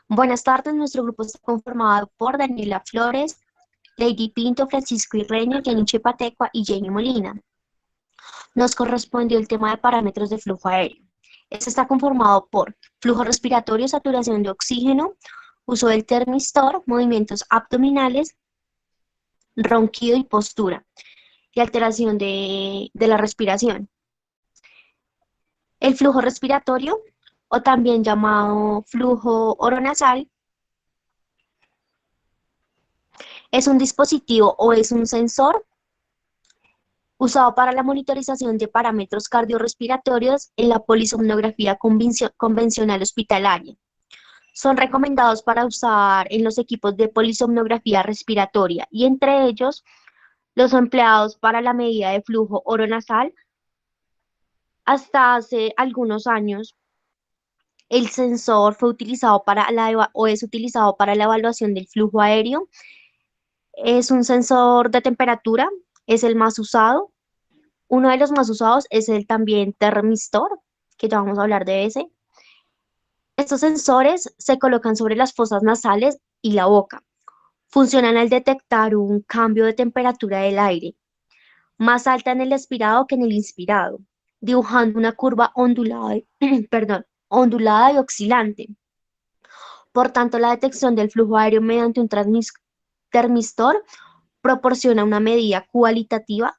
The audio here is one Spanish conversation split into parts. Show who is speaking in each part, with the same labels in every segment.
Speaker 1: Buenas tardes, nuestro grupo está conformado por Daniela Flores, Lady Pinto, Francisco Irreño, Jenny Chepatecua y Jenny Molina. Nos correspondió el tema de parámetros de flujo aéreo. Este está conformado por flujo respiratorio, saturación de oxígeno, uso del termistor, movimientos abdominales, ronquido y postura, y alteración de la respiración. El flujo respiratorio, o también llamado flujo oronasal, es un dispositivo o es un sensor usado para la monitorización de parámetros cardiorrespiratorios en la polisomnografía convencional hospitalaria. Son recomendados para usar en los equipos de polisomnografía respiratoria y entre ellos los empleados para la medida de flujo oronasal. Hasta hace algunos años, el sensor fue utilizado o es utilizado para la evaluación del flujo aéreo. Es un sensor de temperatura, es el más usado. Uno de los más usados es el también termistor, que ya vamos a hablar de ese. Estos sensores se colocan sobre las fosas nasales y la boca. Funcionan al detectar un cambio de temperatura del aire, más alta en el expirado que en el inspirado, dibujando una curva ondulada, perdón, ondulada y oscilante. Por tanto, la detección del flujo aéreo mediante un termistor proporciona una medida cualitativa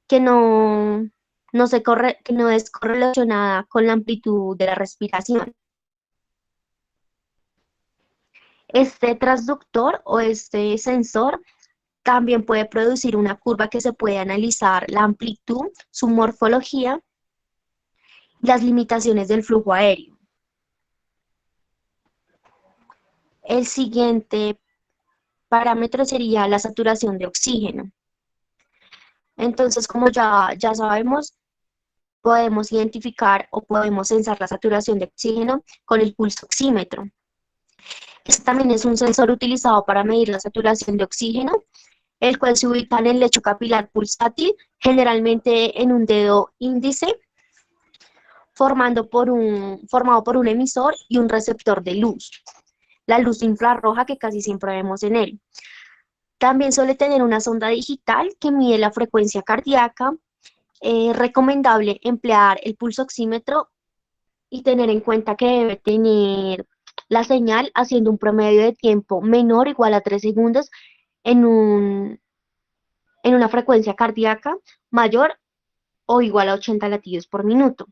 Speaker 1: que que no es correlacionada con la amplitud de la respiración. Este transductor o este sensor también puede producir una curva que se puede analizar la amplitud, su morfología y las limitaciones del flujo aéreo. El siguiente parámetro sería la saturación de oxígeno. Entonces, como ya sabemos, podemos identificar o podemos sensar la saturación de oxígeno con el pulso oxímetro. Este también es un sensor utilizado para medir la saturación de oxígeno, el cual se ubica en el lecho capilar pulsátil, generalmente en un dedo índice, formado por un emisor y un receptor de luz, la luz infrarroja que casi siempre vemos en él. También suele tener una sonda digital que mide la frecuencia cardíaca. Es recomendable emplear el pulso oxímetro y tener en cuenta que debe tener la señal haciendo un promedio de tiempo menor o igual a 3 segundos en, en una frecuencia cardíaca mayor o igual a 80 latidos por minuto.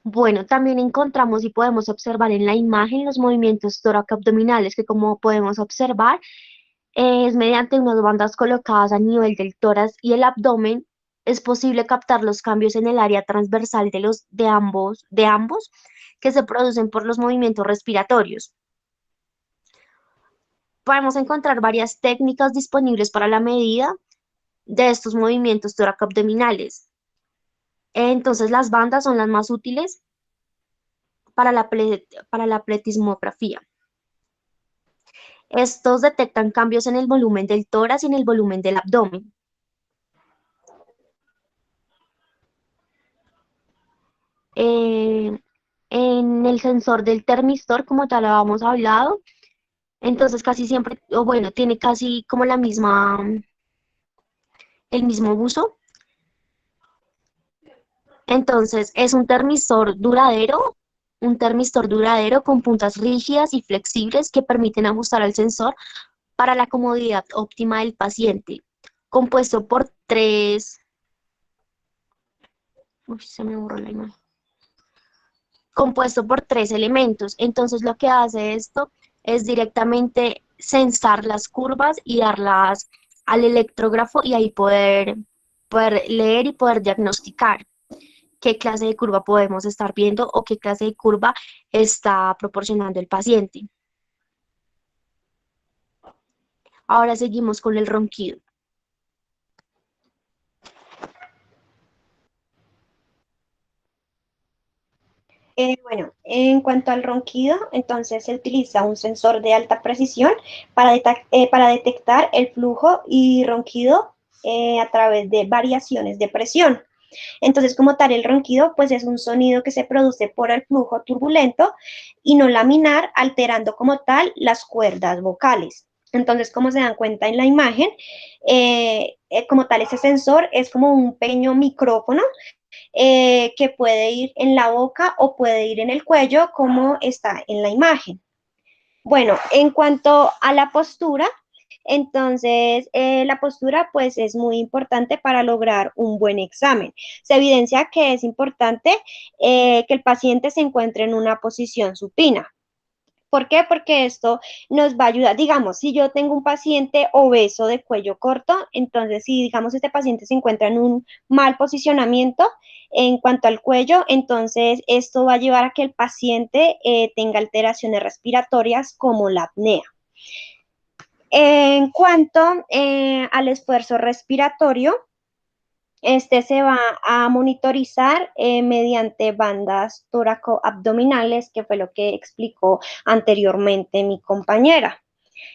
Speaker 1: Bueno, también encontramos y podemos observar en la imagen los movimientos tóraco-abdominales que, como podemos observar, es mediante unas bandas colocadas a nivel del tórax y el abdomen. Es posible captar los cambios en el área transversal de ambos que se producen por los movimientos respiratorios. Podemos encontrar varias técnicas disponibles para la medida de estos movimientos tóraco-abdominales. Entonces, las bandas son las más útiles para la pletismografía. Estos detectan cambios en el volumen del tórax y en el volumen del abdomen. Eh, en el sensor del termistor, como ya lo habíamos hablado, entonces casi siempre, o bueno, tiene casi como el mismo uso. Entonces, es un termistor duradero con puntas rígidas y flexibles que permiten ajustar al sensor para la comodidad óptima del paciente, compuesto por uy, se me borró la imagen, compuesto por tres elementos. Entonces, lo que hace esto es directamente censar las curvas y darlas al electrógrafo y ahí poder leer y poder diagnosticar qué clase de curva podemos estar viendo o qué clase de curva está proporcionando el paciente. Ahora seguimos con el ronquido.
Speaker 2: Bueno, en cuanto al ronquido, entonces se utiliza un sensor de alta precisión para detectar el flujo y ronquido a través de variaciones de presión. Entonces, como tal, el ronquido pues es un sonido que se produce por el flujo turbulento y no laminar, alterando como tal las cuerdas vocales. Entonces, como se dan cuenta en la imagen, como tal, ese sensor es como un pequeño micrófono que puede ir en la boca o puede ir en el cuello, como está en la imagen. Bueno, en cuanto a la postura, entonces la postura pues es muy importante para lograr un buen examen. Se evidencia que es importante que el paciente se encuentre en una posición supina. ¿Por qué? Porque esto nos va a ayudar. Digamos, si yo tengo un paciente obeso de cuello corto, entonces si digamos este paciente se encuentra en un mal posicionamiento en cuanto al cuello, entonces esto va a llevar a que el paciente tenga alteraciones respiratorias como la apnea. En cuanto al esfuerzo respiratorio, este se va a monitorizar mediante bandas tóraco-abdominales, que fue lo que explicó anteriormente mi compañera.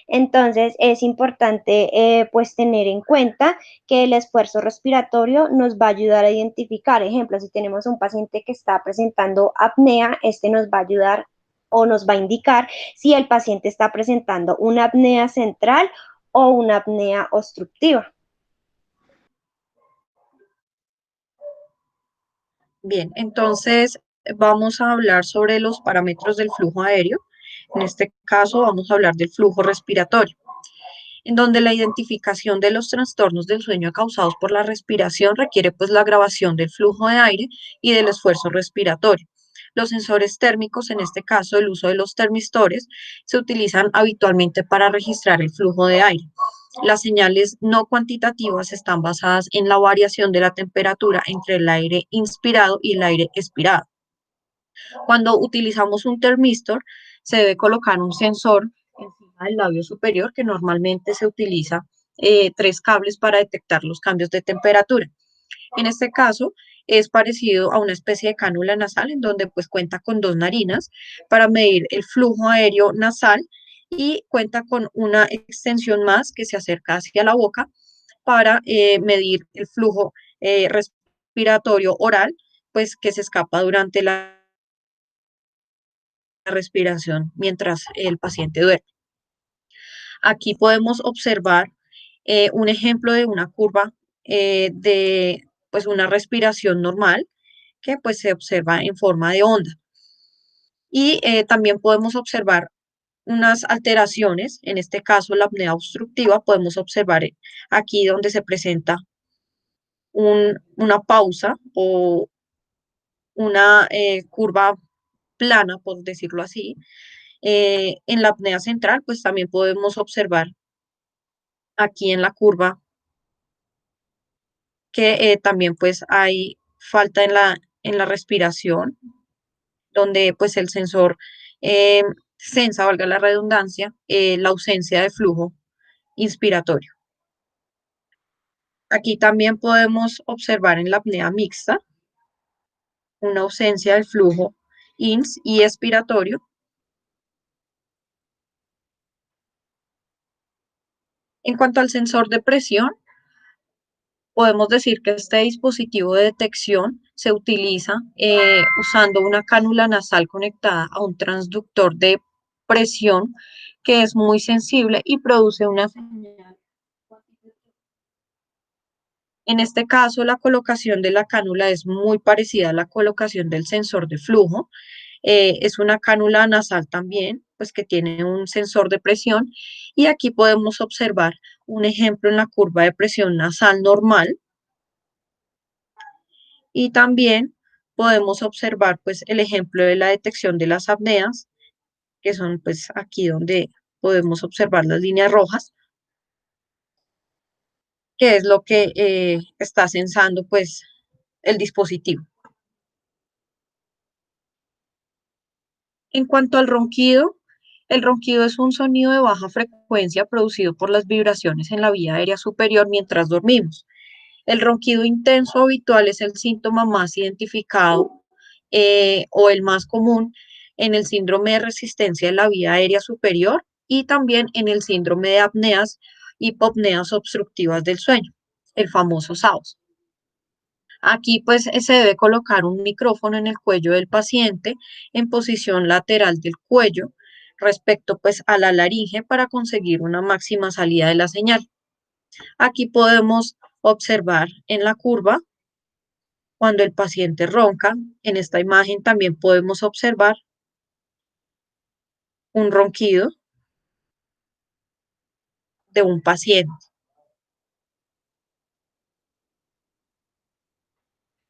Speaker 2: Entonces, es importante pues tener en cuenta que el esfuerzo respiratorio nos va a ayudar a identificar, ejemplo, si tenemos un paciente que está presentando apnea, este nos va a ayudar o nos va a indicar si el paciente está presentando una apnea central o una apnea obstructiva.
Speaker 3: Bien, entonces vamos a hablar sobre los parámetros del flujo aéreo. En este caso vamos a hablar del flujo respiratorio, en donde la identificación de los trastornos del sueño causados por la respiración requiere pues la grabación del flujo de aire y del esfuerzo respiratorio. Los sensores térmicos, en este caso el uso de los termistores, se utilizan habitualmente para registrar el flujo de aire. Las señales no cuantitativas están basadas en la variación de la temperatura entre el aire inspirado y el aire expirado. Cuando utilizamos un termistor, se debe colocar un sensor encima del labio superior, que normalmente se utiliza tres cables para detectar los cambios de temperatura. En este caso, es parecido a una especie de cánula nasal, en donde pues cuenta con dos narinas para medir el flujo aéreo nasal y cuenta con una extensión más que se acerca hacia la boca para medir el flujo respiratorio oral, pues que se escapa durante la respiración mientras el paciente duerme. Aquí podemos observar un ejemplo de una curva de pues una respiración normal que pues se observa en forma de onda. Y también podemos observar unas alteraciones, en este caso la apnea obstructiva, podemos observar aquí donde se presenta una pausa o una curva plana, por decirlo así. En la apnea central, pues también podemos observar aquí en la curva que también pues hay falta en la respiración, donde pues el sensor eh, sensa, valga la redundancia, la ausencia de flujo inspiratorio. Aquí también podemos observar en la apnea mixta una ausencia del flujo ins y expiratorio. En cuanto al sensor de presión, podemos decir que este dispositivo de detección se utiliza usando una cánula nasal conectada a un transductor de presión que es muy sensible y produce una señal. En este caso, la colocación de la cánula es muy parecida a la colocación del sensor de flujo. Es una cánula nasal también, pues que tiene un sensor de presión. Y aquí podemos observar un ejemplo en la curva de presión nasal normal. Y también podemos observar pues el ejemplo de la detección de las apneas, que son pues aquí donde podemos observar las líneas rojas, que es lo que está sensando pues el dispositivo. En cuanto al ronquido, el ronquido es un sonido de baja frecuencia producido por las vibraciones en la vía aérea superior mientras dormimos. El ronquido intenso habitual es el síntoma más identificado o el más común en el síndrome de resistencia de la vía aérea superior y también en el síndrome de apneas, hipopneas obstructivas del sueño, el famoso SAOS. Aquí pues se debe colocar un micrófono en el cuello del paciente en posición lateral del cuello respecto pues a la laringe para conseguir una máxima salida de la señal. Aquí podemos observar en la curva cuando el paciente ronca. En esta imagen también podemos observar un ronquido de un paciente.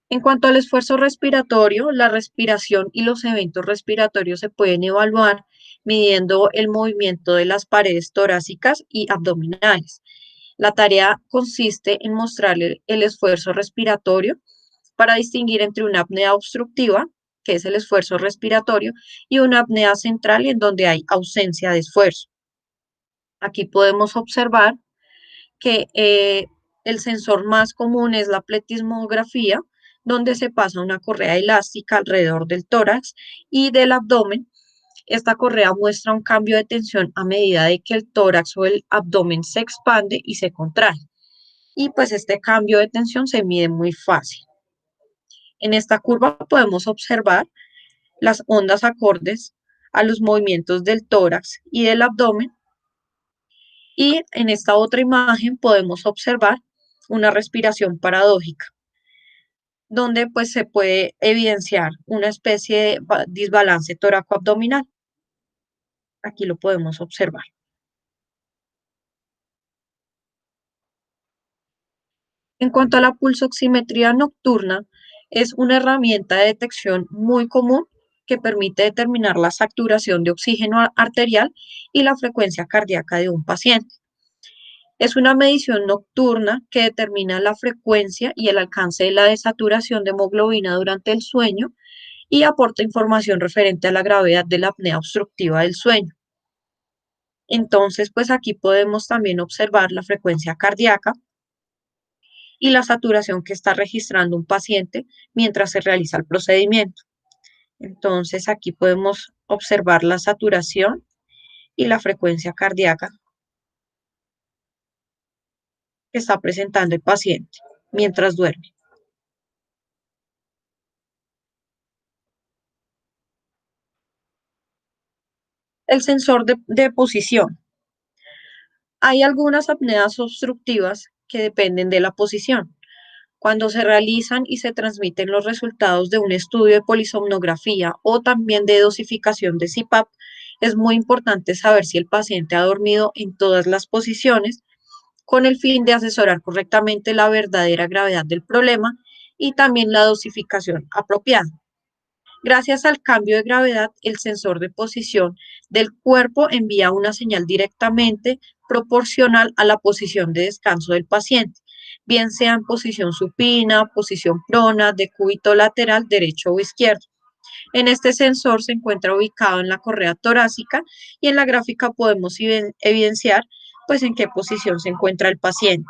Speaker 3: En cuanto al esfuerzo respiratorio, la respiración y los eventos respiratorios se pueden evaluar midiendo el movimiento de las paredes torácicas y abdominales. La tarea consiste en mostrar el esfuerzo respiratorio para distinguir entre una apnea obstructiva, que es el esfuerzo respiratorio, y una apnea central en donde hay ausencia de esfuerzo. Aquí podemos observar que el sensor más común es la pletismografía, donde se pasa una correa elástica alrededor del tórax y del abdomen. Esta correa muestra un cambio de tensión a medida de que el tórax o el abdomen se expande y se contrae. Y pues este cambio de tensión se mide muy fácil. En esta curva podemos observar las ondas acordes a los movimientos del tórax y del abdomen. Y en esta otra imagen podemos observar una respiración paradójica, donde pues se puede evidenciar una especie de desbalance toracoabdominal. Aquí lo podemos observar. En cuanto a la pulsoximetría nocturna, es una herramienta de detección muy común que permite determinar la saturación de oxígeno arterial y la frecuencia cardíaca de un paciente. Es una medición nocturna que determina la frecuencia y el alcance de la desaturación de hemoglobina durante el sueño y aporta información referente a la gravedad de la apnea obstructiva del sueño. Entonces, pues aquí podemos también observar la frecuencia cardíaca y la saturación que está registrando un paciente mientras se realiza el procedimiento. Entonces, aquí podemos observar la saturación y la frecuencia cardíaca que está presentando el paciente mientras duerme. El sensor de posición. Hay algunas apneas obstructivas que dependen de la posición. Cuando se realizan y se transmiten los resultados de un estudio de polisomnografía o también de dosificación de CPAP, es muy importante saber si el paciente ha dormido en todas las posiciones con el fin de asesorar correctamente la verdadera gravedad del problema y también la dosificación apropiada. Gracias al cambio de gravedad, el sensor de posición del cuerpo envía una señal directamente proporcional a la posición de descanso del paciente, bien sea en posición supina, posición prona, decúbito lateral, derecho o izquierdo. En este sensor se encuentra ubicado en la correa torácica y en la gráfica podemos evidenciar pues en qué posición se encuentra el paciente.